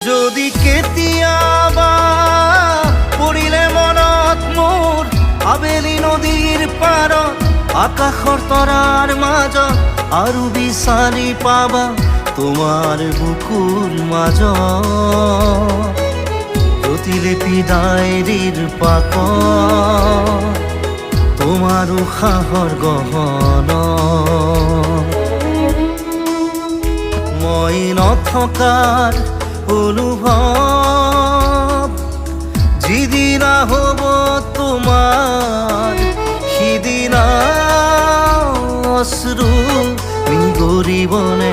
যদি কেতিয়াবা পৰিলে মনত মোৰ আবেলি নদীৰ পাৰত আকাশৰ তৰাৰ মাজত আৰু বিচাৰি পাবা তোমাৰ বুকুৰ মাজত প্ৰতিলিপি ডায়েৰীৰ পাকত তোমাৰ উশাহৰ গহনা মই নথকাৰ অনুভৱ যিদিনা হ'ব তোমাৰ সিদিনা অশ্ৰু নিগৰিবনে